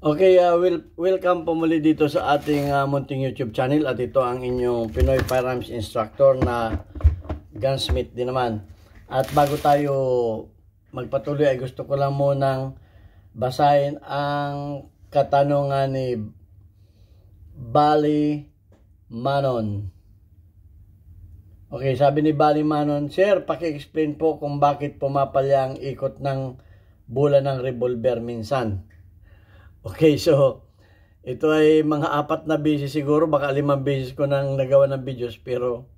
Okay, welcome po muli dito sa ating munting YouTube channel at ito ang inyong Pinoy Firearms Instructor na gunsmith din naman. At bago tayo magpatuloy ay gusto ko lang munang basahin ang katanungan ni Bali Manon. Okay, sabi ni Bali Manon, Sir, paki-explain po kung bakit pumapalya ang ikot ng bula ng revolver minsan. Okay, so ito ay mga 4 na beses siguro, baka 5 beses ko nang nagawa ng videos, pero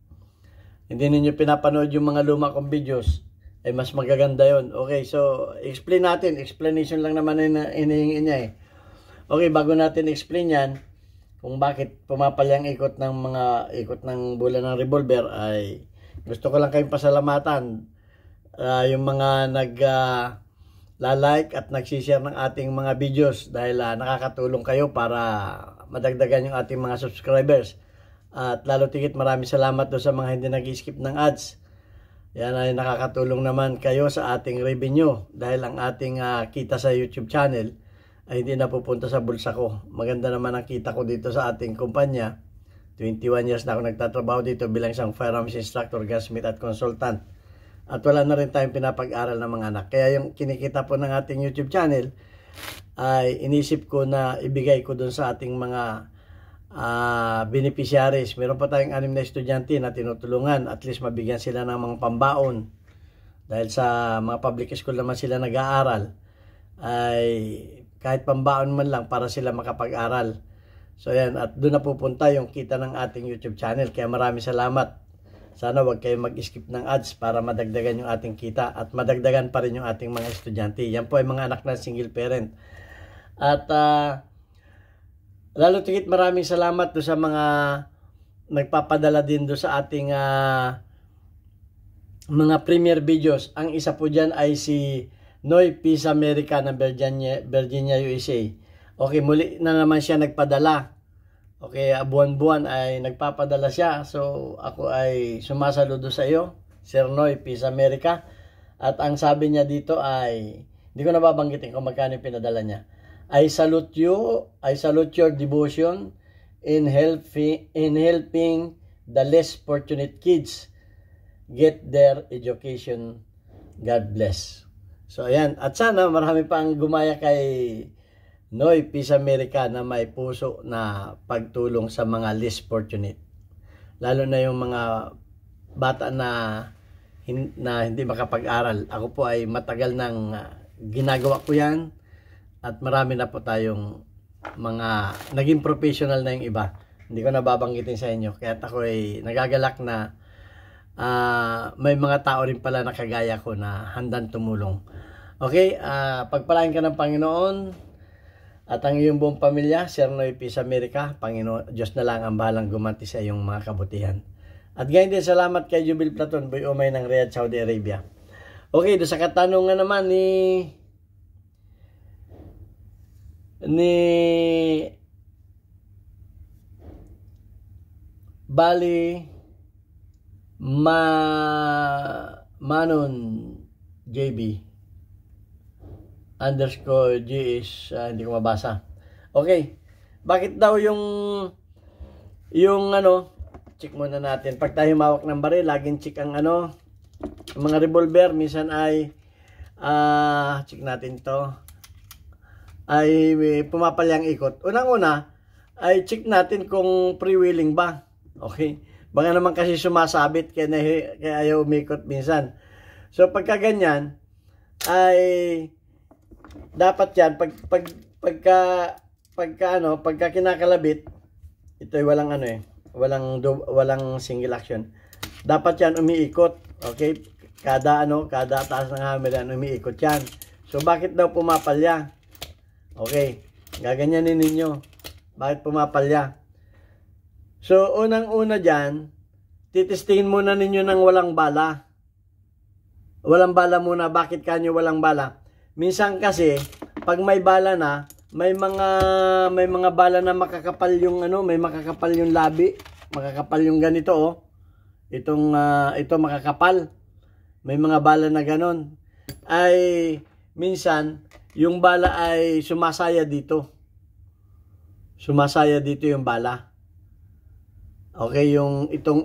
hindi ninyo pinapanood yung mga luma kong videos, ay mas magaganda yon. Okay, so explain natin, explanation lang naman na hinihingi niya eh. Okay, bago natin explain yan, kung bakit pumapalyang ikot ng bula ng revolver, ay gusto ko lang kayong pasalamatan yung mga like at nagsishare ng ating mga videos dahil nakakatulong kayo para madagdagan yung ating mga subscribers. At lalo tigit maraming salamat doon sa mga hindi nag-skip ng ads. Yan ay nakakatulong naman kayo sa ating revenue dahil ang ating kita sa YouTube channel ay hindi napupunta sa bulsa ko. Maganda naman ang kita ko dito sa ating kumpanya. 21 years na ako nagtatrabaho dito bilang isang firearms instructor, gunsmith at consultant. At wala na rin tayong pinapag-aral ng mga anak. Kaya yung kinikita po ng ating YouTube channel ay inisip ko na ibigay ko dun sa ating mga beneficiaries. Meron pa tayong 6 na estudyante na tinutulungan. At least mabigyan sila ng mga pambaon. Dahil sa mga public school naman sila nag-aaral. Ay kahit pambaon man lang para sila makapag-aral. So yan. At doon na pupunta yung kita ng ating YouTube channel. Kaya maraming salamat. Sana wag kayo mag-skip ng ads para madagdagan yung ating kita at madagdagan pa rin yung ating mga estudyante. Yan po ay mga anak na single parent. At lalo tigit maraming salamat do sa mga nagpapadala din do sa ating mga premiere videos. Ang isa po dyan ay si Noy Peace America ng Virginia, USA. Okay, muli na naman siya nagpadala. Okay, buwan-buwan ay nagpapadala siya. So, ako ay sumasaludo sa iyo, Sir Noy, Peace America. At ang sabi niya dito ay, hindi ko nababanggitin kung magkano pinadala niya. I salute your devotion in helping the less fortunate kids get their education. God bless. So, ayan. At sana marami pa ang gumaya kay Noy Peace America na may puso na pagtulong sa mga less fortunate. Lalo na yung mga bata na hindi makapag-aral. Ako po ay matagal nang ginagawa ko yan at marami na po tayong mga naging professional na yung iba. Hindi ko nababanggitin sa inyo. Kaya ako ay nagagalak na may mga tao rin pala na kagaya ko na handang tumulong. Okay, pagpalain ka ng Panginoon at ang iyong buong pamilya, Sir Noy Peace America. Panginoon, Diyos na lang ang bahalang gumanti sa iyong mga kabutihan. At gayon din, salamat kay Jubil Platon, Boy Umay ng Riyadh, Saudi Arabia. Okay, doon sa katanungan naman ni Bali Manon JB _ GS, hindi ko mabasa. Okay. Bakit daw yung check muna natin. Pag tayo mawak ng baril, laging check ang mga revolver. Minsan ay check natin to. Ay pumapalyang ikot. Unang-una ay check natin kung freewheeling ba. Okay. Baka naman kasi sumasabit kaya ayaw umikot minsan. So pagka ganyan ay dapat yan pagka kinakalabit, ito ay walang single action. Dapat yan umiikot. Okay? Kada taas ng hammer yan umiikot yan. So bakit daw pumapalya? Okay, gaganyanin ninyo. Bakit pumapalya? So unang-una diyan, titestingin muna ninyo ng walang bala. Walang bala muna. Bakit kanyo walang bala? Minsan kasi pag may bala na, may mga bala na makakapal yung may makakapal yung labi, makakapal yung ganito ito makakapal. May mga bala na ganon. Ay minsan yung bala ay sumasaya dito. sumasaya dito yung bala. Okay, yung itong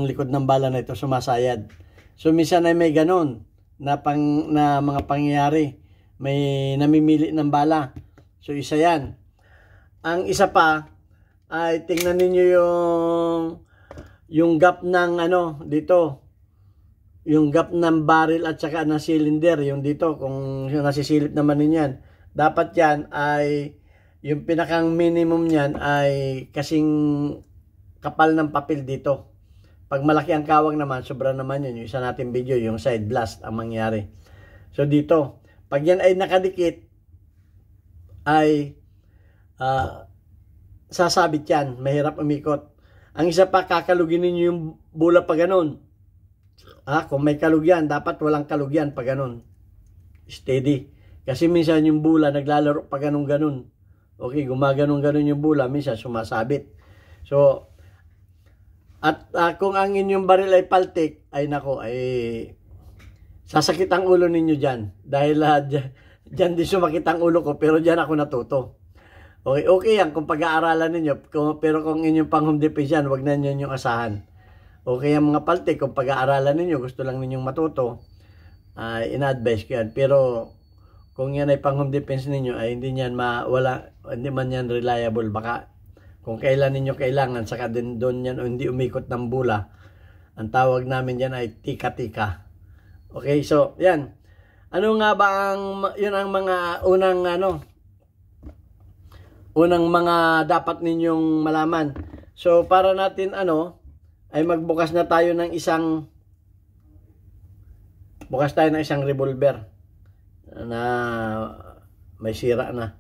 likod ng bala na ito sumasayad. So minsan ay may ganon na mga pangyayari. May namimili ng bala. So isa 'yan. Ang isa pa ay tingnan niyo yung gap ng dito. Yung gap ng barrel at saka ng cylinder, yung dito kung nasisilip naman niyan. Dapat 'yan ay yung pinakang minimum niyan ay kasing kapal ng papel dito. Pag malaki ang kawang naman, sobra naman yun. Yung isa natin video, yung side blast ang mangyari. So dito, pag yan ay nakadikit, ay sasabit yan. Mahirap umikot. Ang isa pa, kakalugin ninyo yung bula pa ganun. Kung may kalugyan, dapat walang kalugyan pa ganun. Steady. Kasi minsan yung bula, naglalaro pa ganun-ganun. Okay, gumaganon-ganon yung bula, minsan sumasabit. So, at kung ang inyong baril ay paltik, ay nako, ay sasakit ang ulo ninyo dyan. Dahil dyan din sumakit ang ulo ko, pero dyan ako natuto. Okay yan kung pag-aaralan ninyo, pero kung inyong pang-home defense yan, huwag na ninyo yung asahan. Okay ang mga paltik, kung pag-aaralan ninyo, gusto lang ninyong matuto, in-advise ko yan. Pero kung yan ay pang-home defense ninyo, ay hindi man yan reliable. Baka kung kailan ninyo kailangan, saka din doon yan o hindi umikot ng bula. Ang tawag namin yan ay tika-tika. Okay, so yan. Ano nga ba yun ang mga unang mga dapat ninyong malaman. So para natin ay magbukas na tayo ng isang revolver na may sira na.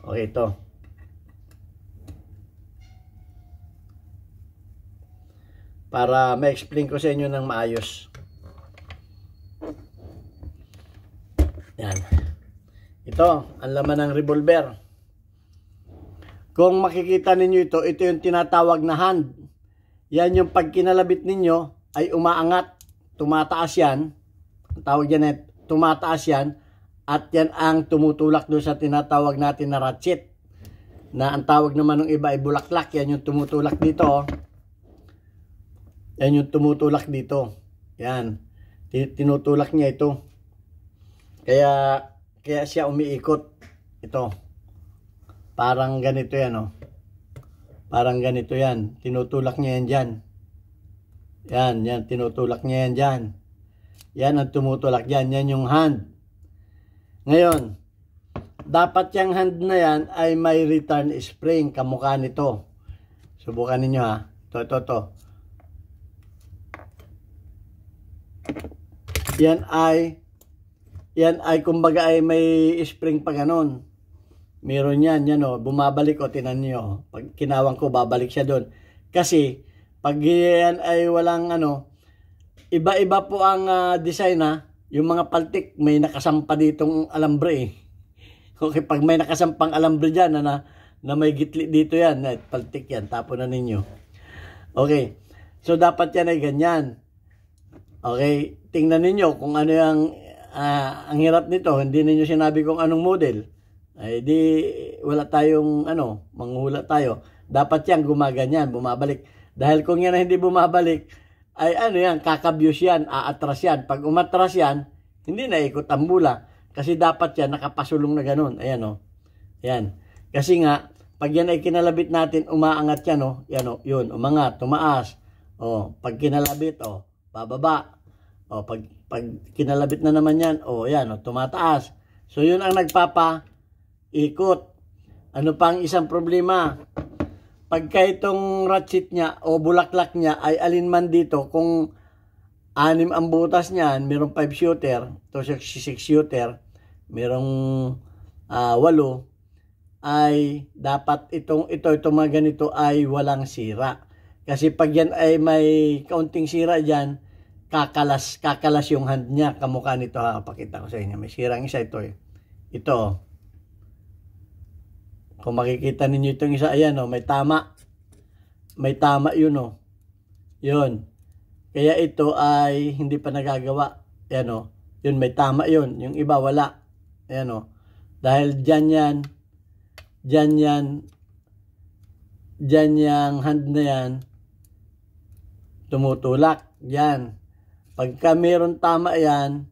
Okay, ito. Para ma-explain ko sa inyo ng maayos. Yan. Ito, ang laman ng revolver. Kung makikita ninyo ito yung tinatawag na hand. Yan yung pag kinalabit ninyo ay umaangat, tumataas yan. Ang tawag yan ay tumataas yan. At yan ang tumutulak doon sa tinatawag natin na ratchet. Na ang tawag naman ng iba ay bulaklak. Yan yung tumutulak dito. Yan yung tumutulak dito. Yan. Tinutulak niya ito. Kaya siya umiikot. Ito. Parang ganito yan, Parang ganito yan. Tinutulak niya yan dyan. Yan. Tinutulak niya yan dyan. Yan ang tumutulak dyan. Yan yung hand. Ngayon, dapat yung hand na yan ay may return spring. Kamukha nito. Subukan ninyo Ito. Yan ay kumbaga ay may spring pa ganon. Meron yan, bumabalik tinan niyo. Pag kinawang ko, babalik siya doon. Kasi, pag yan ay walang iba-iba po ang design Yung mga paltik, may nakasampa ditong alambre Okay, pag may nakasampang alambre dyan na may gitli dito yan, paltik yan, tapo na ninyo. Okay, so dapat yan ay ganyan. Okay, tingnan ninyo kung ano ang hirap nito. Hindi ninyo sinabi kung anong model. Ay di wala tayong manghula tayo. Dapat yan gumaganyan, bumabalik. Dahil kung yan hindi bumabalik, ay kakabyos yan, aatras yan. Pag umatras yan, hindi na ikot ang bula. Kasi dapat yan nakapasulong na ganun. Ayan Yan. Kasi nga, pag yan ay kinalabit natin, umaangat yan yun, umangat, tumaas. Pag kinalabit, bababa. Pag kinalabit na naman yan, yan, tumataas. So yun ang nagpapa-ikot. Ano pang isang problema? Pagka itong ratchet niya o bulaklak niya ay alinman dito, kung 6 ang butas niyan, mayroong 5 shooter, to 6 shooter, mayroong 8, ay dapat itong mga ganito ay walang sira. Kasi pag yan ay may kaunting sira dyan, kakalas yung hand niya. Kamukha nito pakita ko sa inyo. May sirang isa ito Ito. Kung makikita ninyo itong isa, ayan may tama. May tama yun Yun. Kaya ito ay hindi pa nagagawa. Ayan Yun, may tama yun. Yung iba wala. Ayan Dahil dyan yan Diyan yung hand na yan, tumutulak. Yan. Pagka meron tama yan,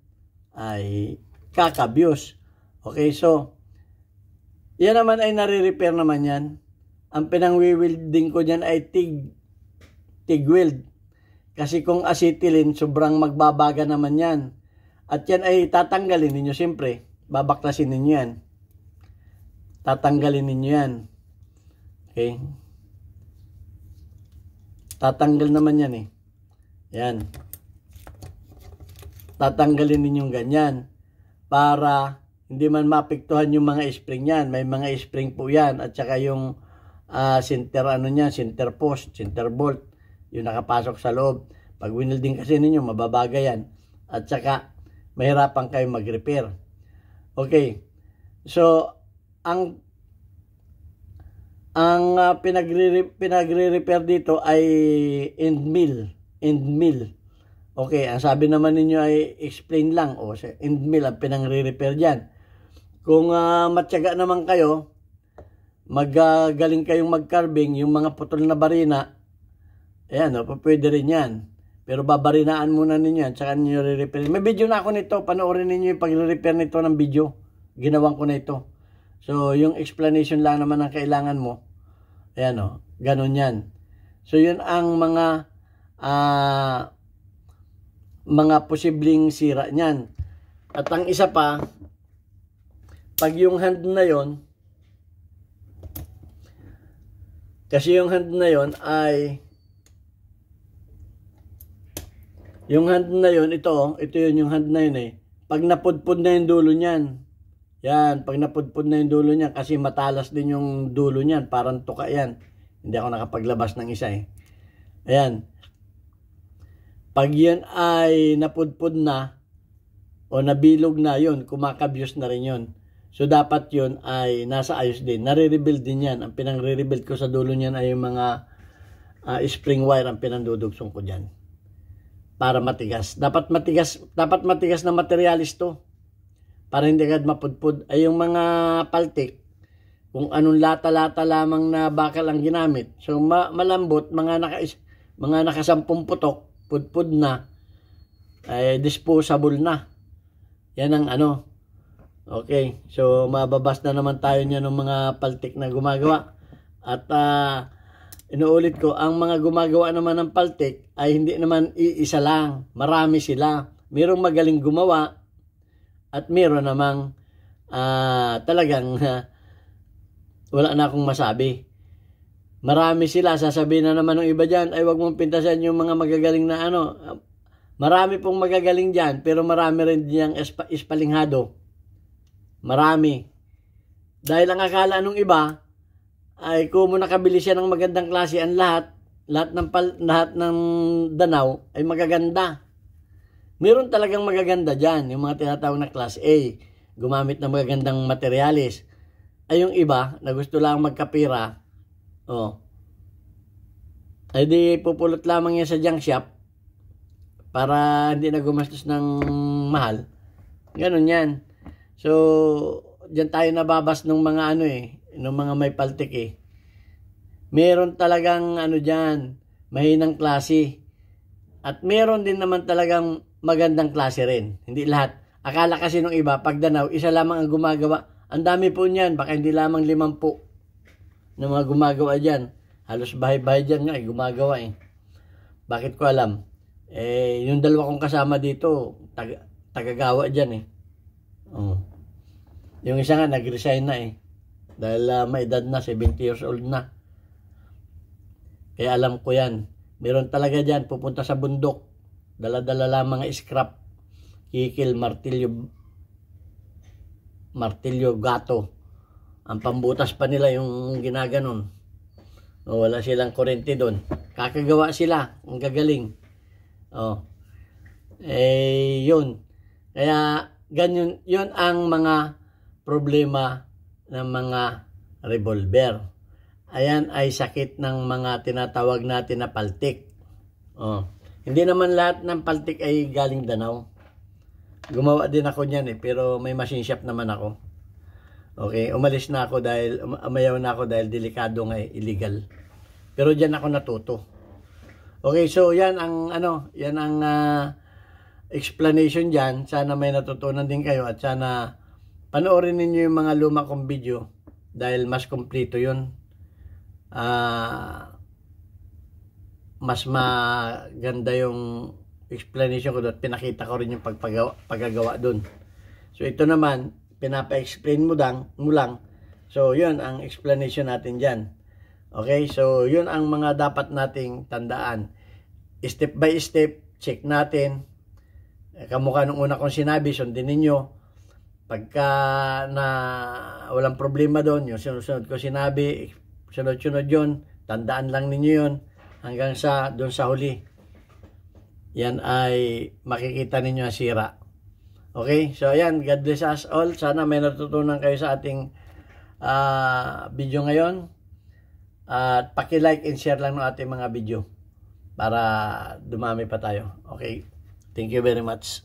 ay kakabyos. Okay, so, yan naman ay nare-repair naman yan. Ang pinang-wielding ko dyan ay TIG weld. Kasi kung acetylene, sobrang magbabaga naman yan. At yan ay tatanggalin ninyo siyempre. Babaklasin ninyo yan. Tatanggalin ninyo yan. Okay. Tatanggal naman yan eh. Yan. Tatanggalin ninyong ganyan. Para hindi man mapektuhan yung mga spring yan. May mga spring po yan. At saka yung center center post, center bolt. Yung nakapasok sa loob. Pag winilding kasi ninyo, mababaga yan. At saka, mahirapan kayo mag-repair. Okay. So, ang pinagre-repair dito ay end mill. Okay, ang sabi naman ninyo ay explain lang. O, end mill ang pinagre-repair dyan. Kung matyaga naman kayo, magaling kayong mag-carving, yung mga putol na barina, ayan, pwede rin yan. Pero babarinaan muna ninyo yan, tsaka ninyo re-repair. May video na ako nito, panoorin ninyo yung pag-repair nito ng video. Ginawan ko na ito. So, yung explanation lang naman ang kailangan mo. Ayan o, ganun yan. So, yun ang mga posibleng sira niyan. At ang isa pa, pag yung hand na yon, kasi yung hand na yon ay, yung hand na yon, ito yun yung hand na yun eh. Pag napudpud na yung dulo niyan, yan, pag napudpud na yung dulo niyan, kasi matalas din yung dulo niyan, parang tuka yan. Hindi ako nakapaglabas ng isa eh. Ayan. Pag yan ay napudpud na, o nabilog na yun, kumakabyos na rin yun. So, dapat yun ay nasa ayos din. Nare-rebuild din yan. Ang pinang-re-rebuild ko sa dulo niyan ay yung mga spring wire ang pinandudugsong ko dyan. Para matigas. Dapat matigas na materialis to. Para hindi agad mapudpud. Ay yung mga paltik, kung anong lata-lata lamang na bakal ang ginamit. So, malambot, mga nakasampung putok, pudpud na, ay disposable na. Yan ang ano. Okay. So, mababas na naman tayo niya ng mga paltik na gumagawa. At, inuulit ko, ang mga gumagawa naman ng paltik ay hindi naman iisa lang. Marami sila. Mayroong magaling gumawa at mayroon namang talagang wala na akong masabi. Marami sila. Sasabihin na naman ng iba dyan, ay wag mong pintasan yung mga magagaling na ano. Marami pong magagaling dyan, pero marami rin diyang ispalinghado. Marami. Dahil ang akala nung iba, ay kung nakabili siya ng magandang klase, ang lahat ng Danau ay magaganda. Meron talagang magaganda dyan, yung mga tinatawag na class A, gumamit ng magagandang materialis. Ay yung iba, na gusto lang magkapira, ay di pupulot lamang yan sa junk shop, para hindi na gumastos ng mahal. Ganun yan. So, dyan tayo nababas ng mga ng mga may paltik eh. Meron talagang dyan, mahinang klase. At meron din naman talagang magandang klase rin. Hindi lahat. Akala kasi nung iba, pag Danau, isa lamang ang gumagawa. Ang dami po niyan, baka hindi lamang 50 na mga gumagawa dyan. Halos bahay-bahay dyan nga gumagawa eh. Bakit ko alam? Yung dalawa kong kasama dito, tagagawa dyan eh. Yung isa nga, nag-resign na eh. Dahil may edad na, 70 years old na. Kaya alam ko yan. Meron talaga dyan, pupunta sa bundok. Dala-dala lang mga scrap. Kikil, martilyo, gato. Ang pambutas pa nila yung ginaganon. Wala silang kurente doon. Kakagawa sila. Ang gagaling. Yun. Kaya, ganyan, yun ang mga problema ng mga revolver. Ayan ay sakit ng mga tinatawag natin na paltik. Hindi naman lahat ng paltik ay galing Danau. Gumawa din ako niyan eh, pero may machine shop naman ako. Okay, umalis na ako dahil, umayaw na ako dahil delikado nga eh, illegal. Pero diyan ako natuto. Okay, so yan ang explanation diyan. Sana may natutunan din kayo at sana panoorin ninyo yung mga luma kong video dahil mas kumpleto 'yun. Mas maganda yung explanation ko doon. Pinakita ko rin yung paggagawa doon. So ito naman, pinapa-explain mo lang. So yun ang explanation natin dyan. Okay, so yun ang mga dapat nating tandaan. Step by step, check natin. Kamukha nung una kong sinabi, sundin ninyo. Pagka na walang problema doon, yung sunod ko sinabi, sunod-sunod yun, tandaan lang ninyo yun hanggang sa doon sa huli. Yan ay makikita ninyo ang sira. Okay, so ayan, God bless us all. Sana may natutunan kayo sa ating video ngayon. At paki-like and share lang ng ating mga video para dumami pa tayo. Okay, thank you very much.